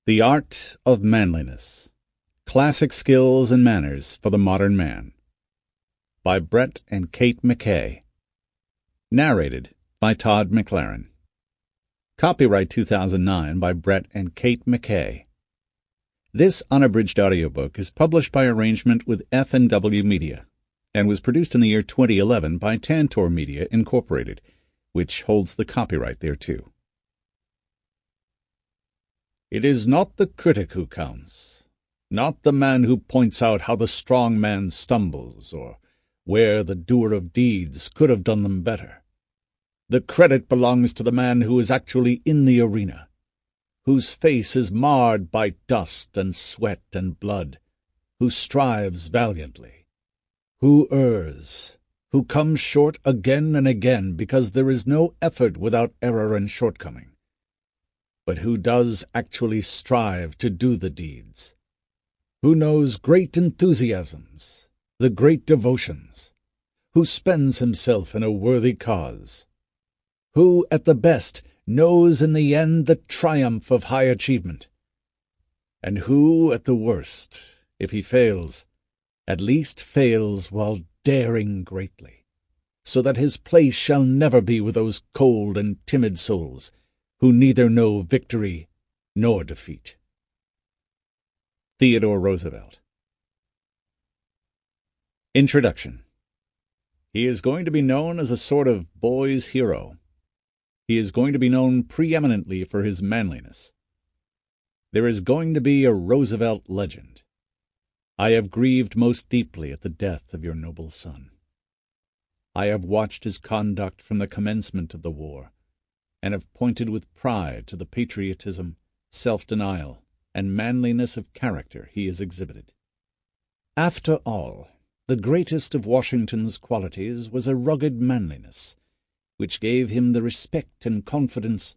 The Art of Manliness. Classic Skills and Manners for the Modern Man. By Brett and Kate McKay. Narrated by Todd McLaren. Copyright 2009 by Brett and Kate McKay. This unabridged audiobook is published by arrangement with F&W Media and was produced in the year 2011 by Tantor Media, Incorporated, which holds the copyright thereto. It is not the critic who counts, not the man who points out how the strong man stumbles, or where the doer of deeds could have done them better. The credit belongs to the man who is actually in the arena, whose face is marred by dust and sweat and blood, who strives valiantly, who errs, who comes short again and again because there is no effort without error and shortcoming, but who does actually strive to do the deeds, who knows great enthusiasms, the great devotions, who spends himself in a worthy cause, who, at the best, knows in the end the triumph of high achievement, and who, at the worst, if he fails, at least fails while daring greatly, so that his place shall never be with those cold and timid souls who neither know victory nor defeat. Theodore Roosevelt. Introduction. He is going to be known as a sort of boy's hero. He is going to be known preeminently for his manliness. There is going to be a Roosevelt legend. I have grieved most deeply at the death of your noble son. I have watched his conduct from the commencement of the war, and have pointed with pride to the patriotism, self-denial, and manliness of character he has exhibited. After all, the greatest of Washington's qualities was a rugged manliness, which gave him the respect and confidence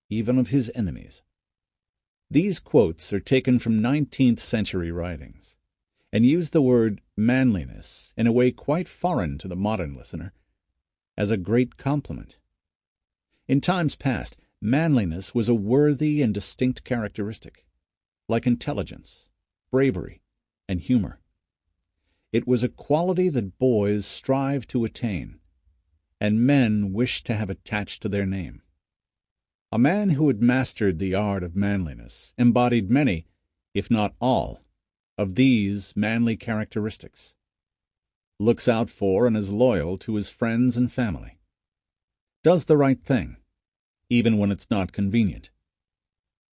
even of his enemies. These quotes are taken from 19th-century writings, and use the word manliness in a way quite foreign to the modern listener, as a great compliment. In times past, manliness was a worthy and distinct characteristic, like intelligence, bravery, and humor. It was a quality that boys strive to attain, and men wish to have attached to their name. A man who had mastered the art of manliness embodied many, if not all, of these manly characteristics, looks out for and is loyal to his friends and family, does the right thing, even when it's not convenient,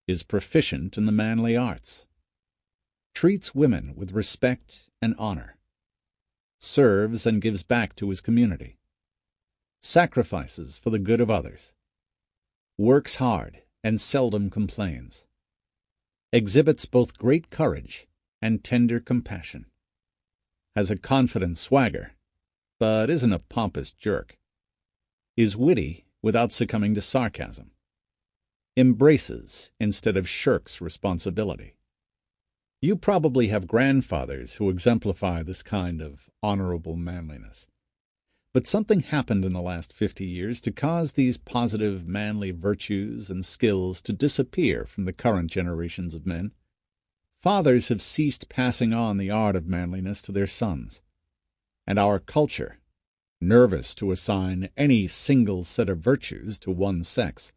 is proficient in the manly arts, treats women with respect and honor, serves and gives back to his community, sacrifices for the good of others, works hard and seldom complains, exhibits both great courage and tender compassion, has a confident swagger, but isn't a pompous jerk, is witty without succumbing to sarcasm, embraces instead of shirks responsibility. You probably have grandfathers who exemplify this kind of honorable manliness. But something happened in the last 50 years to cause these positive manly virtues and skills to disappear from the current generations of men. Fathers have ceased passing on the art of manliness to their sons, and our culture, nervous to assign any single set of virtues to one sex,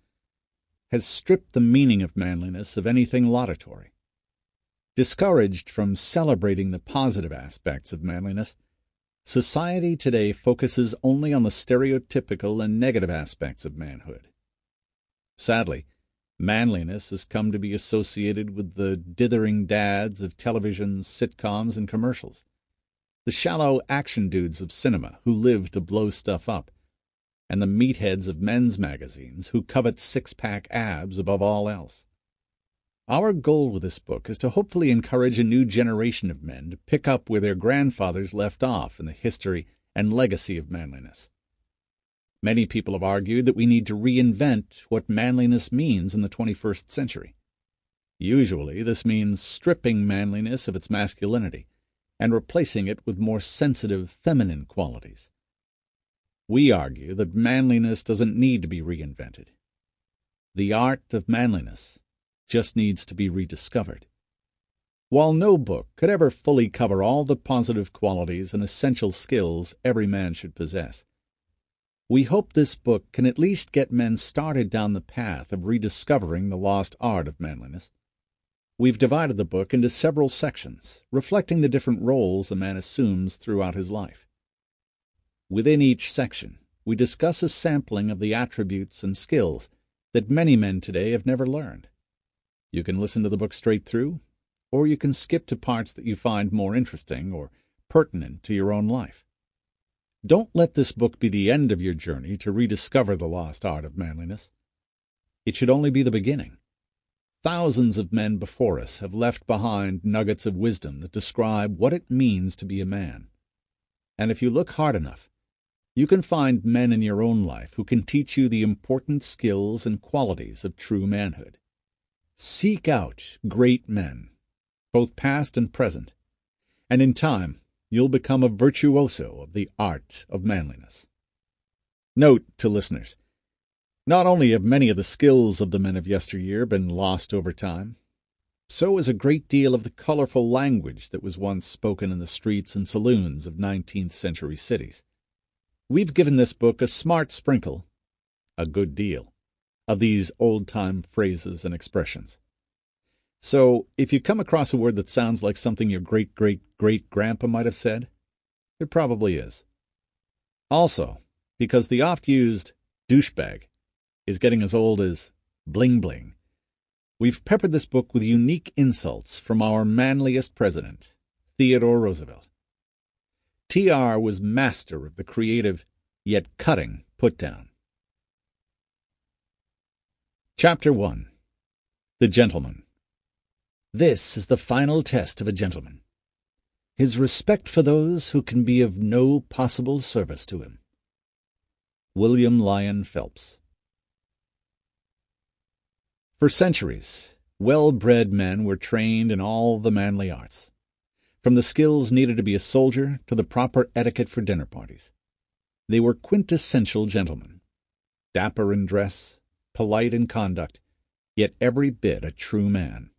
has stripped the meaning of manliness of anything laudatory. Discouraged from celebrating the positive aspects of manliness, society today focuses only on the stereotypical and negative aspects of manhood. Sadly, manliness has come to be associated with the dithering dads of television, sitcoms, and commercials, the shallow action dudes of cinema who live to blow stuff up, and the meatheads of men's magazines who covet six-pack abs above all else. Our goal with this book is to hopefully encourage a new generation of men to pick up where their grandfathers left off in the history and legacy of manliness. Many people have argued that we need to reinvent what manliness means in the 21st century. Usually this means stripping manliness of its masculinity and replacing it with more sensitive feminine qualities. We argue that manliness doesn't need to be reinvented. The art of manliness just needs to be rediscovered. While no book could ever fully cover all the positive qualities and essential skills every man should possess, we hope this book can at least get men started down the path of rediscovering the lost art of manliness. We've divided the book into several sections, reflecting the different roles a man assumes throughout his life. Within each section, we discuss a sampling of the attributes and skills that many men today have never learned. You can listen to the book straight through, or you can skip to parts that you find more interesting or pertinent to your own life. Don't let this book be the end of your journey to rediscover the lost art of manliness. It should only be the beginning. Thousands of men before us have left behind nuggets of wisdom that describe what it means to be a man. And if you look hard enough, you can find men in your own life who can teach you the important skills and qualities of true manhood. Seek out great men, both past and present, and in time you'll become a virtuoso of the art of manliness. Note to listeners, not only have many of the skills of the men of yesteryear been lost over time, so is a great deal of the colorful language that was once spoken in the streets and saloons of 19th century cities. We've given this book a smart sprinkle, a good deal, of these old-time phrases and expressions. So, if you come across a word that sounds like something your great-great-great-grandpa might have said, it probably is. Also, because the oft-used douchebag is getting as old as bling-bling, we've peppered this book with unique insults from our manliest president, Theodore Roosevelt. TR was master of the creative, yet cutting, put-down. Chapter 1. The Gentleman. This is the final test of a gentleman. His respect for those who can be of no possible service to him. William Lyon Phelps. For centuries, well-bred men were trained in all the manly arts, from the skills needed to be a soldier to the proper etiquette for dinner parties. They were quintessential gentlemen, dapper in dress, polite in conduct, yet every bit a true man.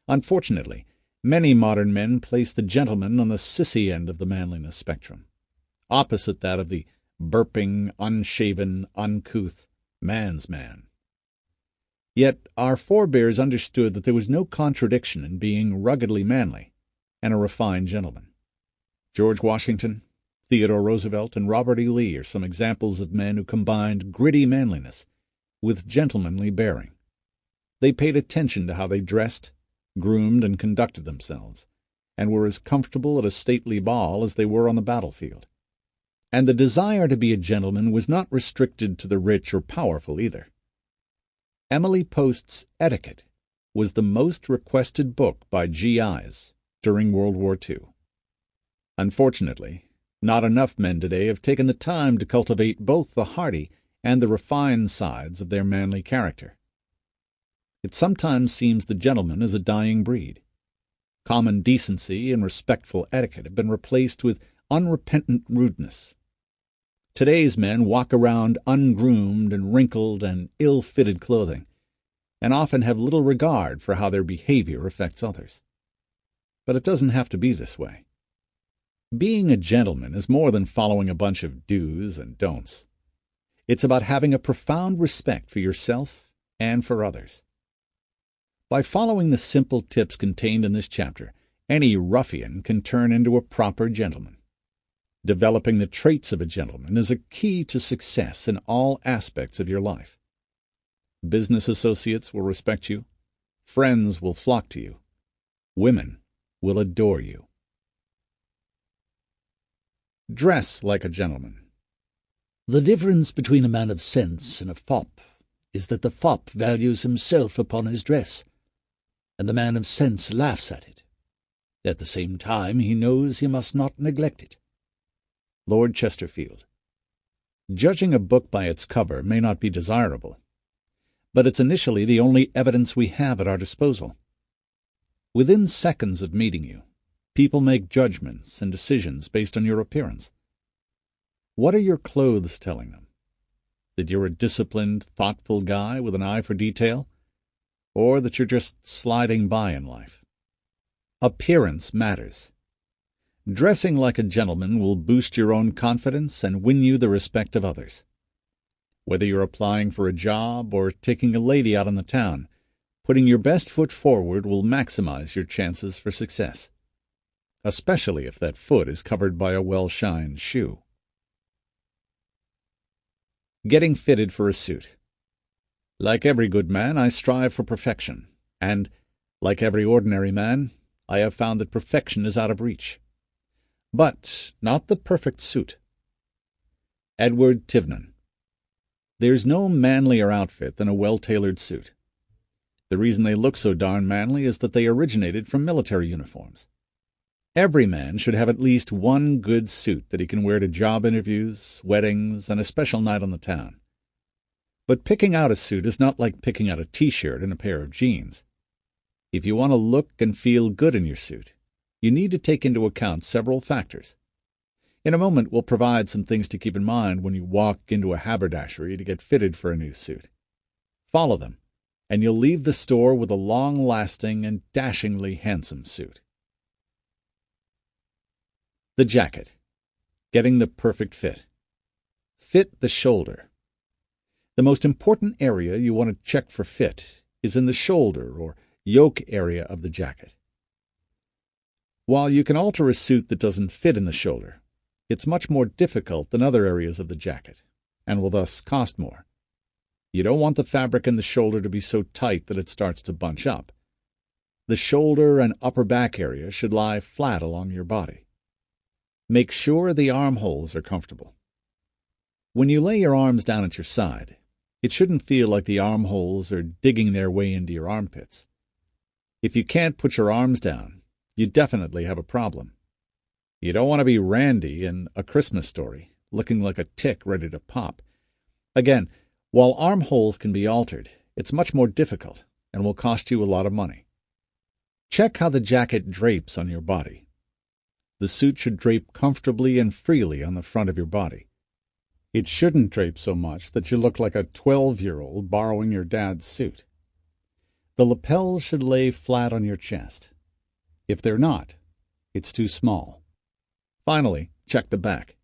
Unfortunately, many modern men place the gentleman on the sissy end of the manliness spectrum, opposite that of the burping, unshaven, uncouth man's man. Yet our forebears understood that there was no contradiction in being ruggedly manly and a refined gentleman. George Washington, Theodore Roosevelt, and Robert E. Lee are some examples of men who combined gritty manliness with gentlemanly bearing. They paid attention to how they dressed, groomed, and conducted themselves, and were as comfortable at a stately ball as they were on the battlefield. And the desire to be a gentleman was not restricted to the rich or powerful either. Emily Post's Etiquette was the most requested book by GIs during World War II. Unfortunately, not enough men today have taken the time to cultivate both the hearty and the refined sides of their manly character. It sometimes seems the gentleman is a dying breed. Common decency and respectful etiquette have been replaced with unrepentant rudeness. Today's men walk around ungroomed and wrinkled and ill-fitted clothing, and often have little regard for how their behavior affects others. But it doesn't have to be this way. Being a gentleman is more than following a bunch of do's and don'ts. It's about having a profound respect for yourself and for others. By following the simple tips contained in this chapter, any ruffian can turn into a proper gentleman. Developing the traits of a gentleman is a key to success in all aspects of your life. Business associates will respect you. Friends will flock to you. Women will adore you. Dress like a gentleman. The difference between a man of sense and a fop is that the fop values himself upon his dress, and the man of sense laughs at it. At the same time, he knows he must not neglect it. Lord Chesterfield. Judging a book by its cover may not be desirable, but it's initially the only evidence we have at our disposal. Within seconds of meeting you, people make judgments and decisions based on your appearance. What are your clothes telling them? That you're a disciplined, thoughtful guy with an eye for detail? or that you're just sliding by in life. Appearance matters. Dressing like a gentleman will boost your own confidence and win you the respect of others. Whether you're applying for a job or taking a lady out on the town, putting your best foot forward will maximize your chances for success, especially if that foot is covered by a well-shined shoe. Getting fitted for a suit. Like every good man, I strive for perfection, and, like every ordinary man, I have found that perfection is out of reach. But not the perfect suit. Edward Tivnan. There's no manlier outfit than a well-tailored suit. The reason they look so darn manly is that they originated from military uniforms. Every man should have at least one good suit that he can wear to job interviews, weddings, and a special night on the town. But picking out a suit is not like picking out a T-shirt and a pair of jeans. If you want to look and feel good in your suit, you need to take into account several factors. In a moment, we'll provide some things to keep in mind when you walk into a haberdashery to get fitted for a new suit. Follow them, and you'll leave the store with a long-lasting and dashingly handsome suit. The jacket. Getting the perfect fit. Fit the shoulder. The most important area you want to check for fit is in the shoulder or yoke area of the jacket. While you can alter a suit that doesn't fit in the shoulder, it's much more difficult than other areas of the jacket, and will thus cost more. You don't want the fabric in the shoulder to be so tight that it starts to bunch up. The shoulder and upper back area should lie flat along your body. Make sure the armholes are comfortable. When you lay your arms down at your side, it shouldn't feel like the armholes are digging their way into your armpits. If you can't put your arms down, you definitely have a problem. You don't want to be Randy in A Christmas Story, looking like a tick ready to pop. Again, while armholes can be altered, it's much more difficult and will cost you a lot of money. Check how the jacket drapes on your body. The suit should drape comfortably and freely on the front of your body. It shouldn't drape so much that you look like a 12-year-old borrowing your dad's suit. The lapels should lay flat on your chest. If they're not, it's too small. Finally, check the back.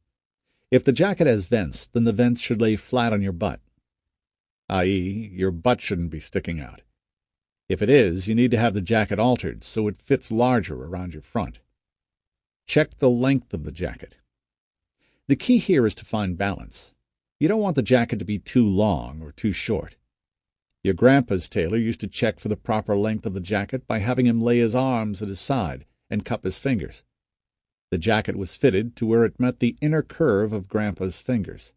If the jacket has vents, then the vents should lay flat on your butt, i.e., your butt shouldn't be sticking out. If it is, you need to have the jacket altered so it fits larger around your front. Check the length of the jacket. The key here is to find balance. You don't want the jacket to be too long or too short. Your grandpa's tailor used to check for the proper length of the jacket by having him lay his arms at his side and cup his fingers. The jacket was fitted to where it met the inner curve of Grandpa's fingers.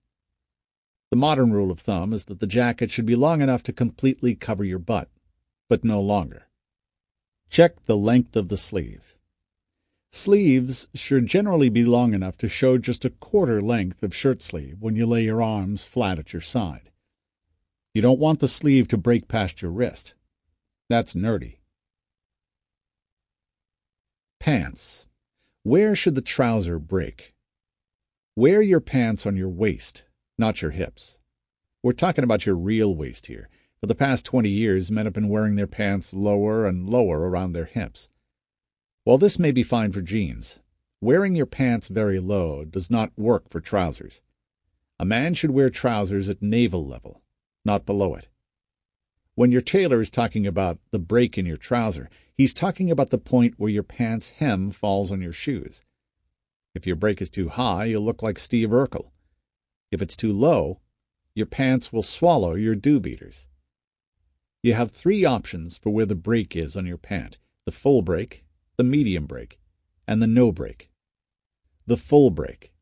The modern rule of thumb is that the jacket should be long enough to completely cover your butt, but no longer. Check the length of the sleeve. Sleeves should generally be long enough to show just a quarter length of shirt sleeve when you lay your arms flat at your side. You don't want the sleeve to break past your wrist. That's nerdy. Pants. Where should the trouser break? Wear your pants on your waist, not your hips. We're talking about your real waist here. For the past 20 years, men have been wearing their pants lower and lower around their hips. While this may be fine for jeans, wearing your pants very low does not work for trousers. A man should wear trousers at navel level, not below it. When your tailor is talking about the break in your trouser, he's talking about the point where your pants hem falls on your shoes. If your break is too high, you'll look like Steve Urkel. If it's too low, your pants will swallow your dew-beaters. You have 3 options for where the break is on your pant: the full break, the medium break, and the no break. The full break.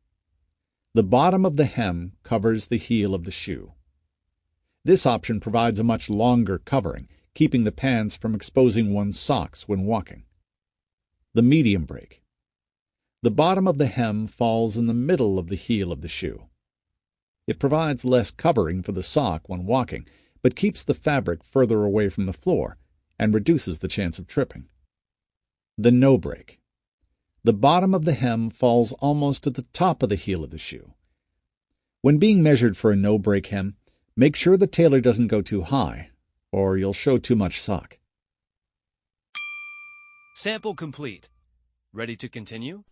The bottom of the hem covers the heel of the shoe. This option provides a much longer covering, keeping the pants from exposing one's socks when walking. The medium break. The bottom of the hem falls in the middle of the heel of the shoe. It provides less covering for the sock when walking, but keeps the fabric further away from the floor and reduces the chance of tripping. The no break. The bottom of the hem falls almost at the top of the heel of the shoe. When being measured for a no break hem, make sure the tailor doesn't go too high, or you'll show too much sock. Sample complete. Ready to continue?